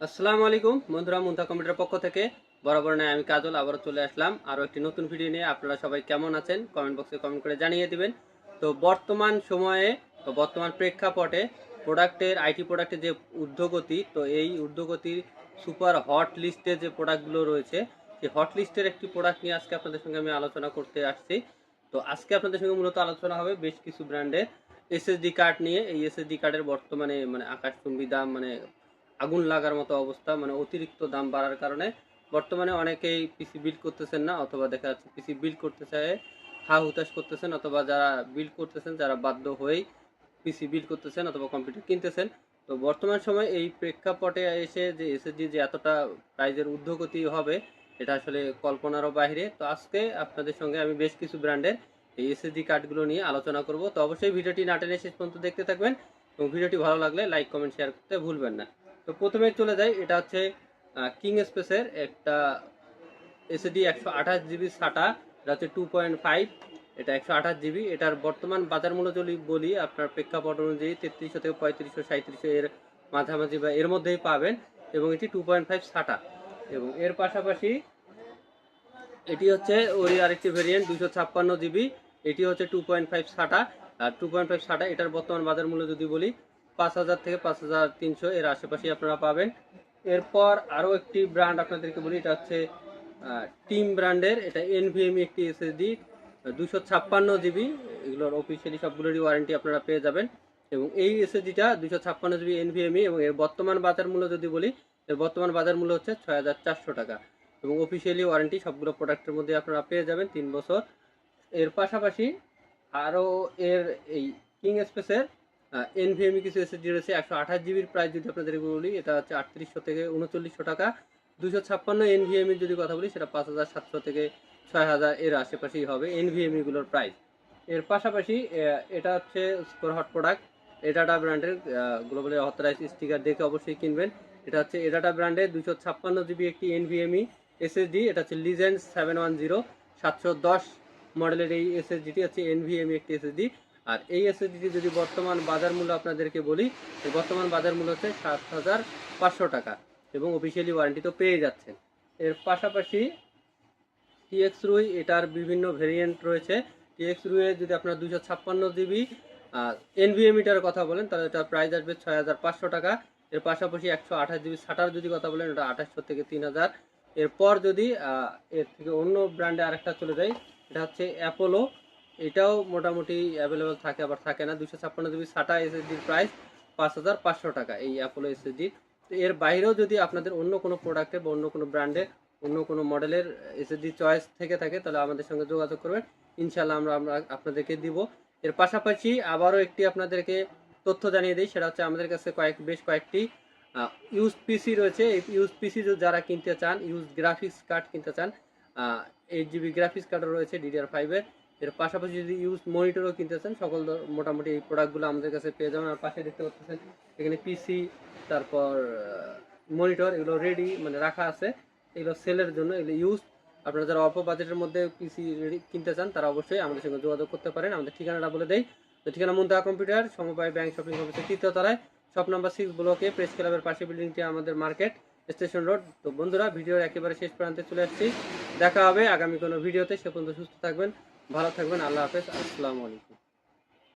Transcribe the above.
আসসালামু আলাইকুম বন্ধুরা, মুনতা কম্পিউটার পক্ষ থেকে বরাবর নয় আমি কাজল আবারও চলে আসলাম আরও একটি নতুন ভিডিও নিয়ে। আপনারা সবাই কেমন আছেন কমেন্ট বক্সে কমেন্ট করে জানিয়ে দিবেন। তো বর্তমান সময়ে বর্তমান প্রেক্ষাপটে আইটি প্রোডাক্টের যে ঊর্ধ্বগতি, তো এই ঊর্ধ্বগতির সুপার হট লিস্টে যে প্রোডাক্টগুলো রয়েছে, সেই হট লিস্টের একটি প্রোডাক্ট নিয়ে আজকে আপনাদের সঙ্গে আমি আলোচনা করতে আসছি। তো আজকে আপনাদের সঙ্গে মূলত আলোচনা হবে বেশ কিছু ব্র্যান্ডের এসএসডি কার্ড নিয়ে। এই এসএসডি কার্ডের বর্তমানে আকাশচুম্বী দাম, আগুন লাগার মতো অবস্থা, অতিরিক্ত দাম বাড়ার কারণে বর্তমানে অনেকেই পিসি বিল্ড করতেছেন না, অথবা দেখা যাচ্ছে পিসি বিল্ড করতে চায় হা হুতাশ করতেছেন, অথবা যারা বিল্ড করতেছেন যারা বাধ্য হয়েই পিসি বিল্ড করতেছেন অথবা কম্পিউটার কিনতেছেন। তো বর্তমান সময় এই প্রেক্ষাপটে এসে যে এসএসডি যে এতটা প্রাইজের ঊর্ধ্বগতি হবে, এটা আসলে কল্পনারও বাইরে। তো আজকে আপনাদের সঙ্গে আমি বেশ কিছু ব্র্যান্ডের এই এসএসডি কার্ডগুলো নিয়ে আলোচনা করব। তো অবশ্যই ভিডিওটি না টেনে শেষ পর্যন্ত দেখতে থাকবেন, এবং ভিডিওটি ভালো লাগলে লাইক কমেন্ট শেয়ার করতে ভুলবেন না। তো প্রথমে চলে যাই, এটা হচ্ছে কিং স্পেসের একটা এসএসডি 128 জিবি সাটা। এটা হচ্ছে 2.5, এটা 128 জিবি। এটার বর্তমান বাজার মূল্য যদি বলি, আপনার প্রেক্ষাপট অনুযায়ী 3300 থেকে 3500 3700 এর মাঝামাঝি বা এর মধ্যেই পাবেন, এবং এটি 2.5 সাটা। এবং এর পাশাপাশি এটি হচ্ছে ওরই আরেকটি ভেরিয়েন্ট 256 জিবি। এটি হচ্ছে 2.5 সাটা। আর 2.5 সাটা এটার বর্তমান বাজার মূল্য যদি বলি 5000 থেকে 5300 এর আশেপাশেই আপনারা পাবেন। এরপর আরও একটি ব্র্যান্ড আপনাদেরকে বলি, এটা হচ্ছে টিম ব্র্যান্ডের, এটা এনভিএমই একটি এসএসডি 256 জিবি। এগুলোর অফিসিয়ালি সবগুলোরই ওয়ারেন্টি আপনারা পেয়ে যাবেন। এবং এই এসএসডিটা 256 জিবি এনভিএমই, এবং এর বর্তমান বাজার মূল্য যদি বলি, এর বর্তমান বাজার মূল্য হচ্ছে 6400 টাকা। এবং অফিসিয়ালি ওয়ারেন্টি সবগুলো প্রোডাক্টের মধ্যে আপনারা পেয়ে যাবেন 3 বছর। এর পাশাপাশি আরও এর এই কিং স্পেসের এনভিএমই কিছু এসএসডি রয়েছে 128 জিবির প্রাইস যদি আপনাদের বলি, এটা হচ্ছে 3800 থেকে 3900 টাকা। 256 এনভিএমই যদি কথা বলি, সেটা 5700 থেকে 6000 এর আশেপাশেই হবে এনভিএমই গুলোর প্রাইস। এর পাশাপাশি এটা হচ্ছে সুপার হট প্রোডাক্ট, এডাটা ব্র্যান্ডের গ্লোবালি অথরাইজ স্টিকার দেখে অবশ্যই কিনবেন। এটা হচ্ছে এডাটা ব্র্যান্ডের 256 জিবি একটি এনভিএমই এসএসডি। এটা হচ্ছে লিজেন্ড 710 710 মডেলের এই এসএসডিটি হচ্ছে এনভিএমই একটি এসএসডি। আর এই এসএসডিটি যদি বর্তমান বাজার মূল্য আপনাদেরকে বলি, বর্তমান বাজার মূল্য হচ্ছে 7500 টাকা, এবং অফিসিয়ালি ওয়ারেন্টি তো পেয়ে যাচ্ছেন। এর পাশাপাশি টিএক্স রুই, এটার বিভিন্ন ভেরিয়েন্ট রয়েছে। টিএক্স রুইয়ে যদি আপনার 256 জিবি এনভিএমিটার কথা বলেন, তাহলে এটা প্রাইস আসবে 6500 টাকা। এর পাশাপাশি 128 জিবি সাটার যদি কথা বলেন, এটা 2800 থেকে 3000। এরপর যদি এর থেকে অন্য ব্র্যান্ডে আরেকটা চলে যায়, এটা হচ্ছে অ্যাপোলো। এটাও মোটামুটি অ্যাভেলেবেল থাকে আবার থাকে না। 256 জিবি সাটা এসএসডির প্রাইস 5500 টাকা এই অ্যাপোলো এসএসডির। তো এর বাইরেও যদি আপনাদের অন্য কোনো প্রোডাক্টে বা অন্য কোনো ব্র্যান্ডে অন্য কোনো মডেলের এসএসডি চয়েস থেকে থাকে, তাহলে আমাদের সঙ্গে যোগাযোগ করবেন, ইনশাল্লাহ আমরা আপনাদেরকে দিব। এর পাশাপাশি আবারও একটি আপনাদেরকে তথ্য জানিয়ে দিই, সেটা হচ্ছে আমাদের কাছে বেশ কয়েকটি ইউজ পিসি রয়েছে। এই ইউজ পিসি যারা কিনতে চান, ইউজ গ্রাফিক্স কার্ড কিনতে চান, 8 জিবি গ্রাফিক্স কার্ডও রয়েছে DDR5-এর। এর পাশাপাশি যদি ইউজ মনিটরও কিনতে চান, সকল মোটামুটি এই প্রোডাক্টগুলো আমাদের কাছে পেয়ে যাবেন। আর পাশে দেখতে পাচ্ছেন এখানে পিসি, তারপর মনিটর, এগুলো রেডি রাখা আছে। এগুলো সেলের জন্য, এগুলো ইউজ। আপনারা যারা অল্প বাজেটের মধ্যে পিসি কিনতে চান, তারা অবশ্যই আমাদের সঙ্গে যোগাযোগ করতে পারেন। আমাদের ঠিকানাটা বলে দেই। তো ঠিকানা মুনতা কম্পিউটার, সমবায় ব্যাংক শপিং কমপ্লেক্সের 3য় তলায়, শপ নাম্বার 6 ব্লকে, প্রেস ক্লাবের পাশে বিল্ডিংটি আমাদের মার্কেট স্টেশন রোড। তো বন্ধুরা, ভিডিওর একেবারে শেষ প্রান্তে চলে আসছি। দেখা হবে আগামী কোনো ভিডিওতে। সে পর্যন্ত সুস্থ থাকবেন, ভালো থাকবেন। আল্লাহ হাফেজ, আসসালামু আলাইকুম।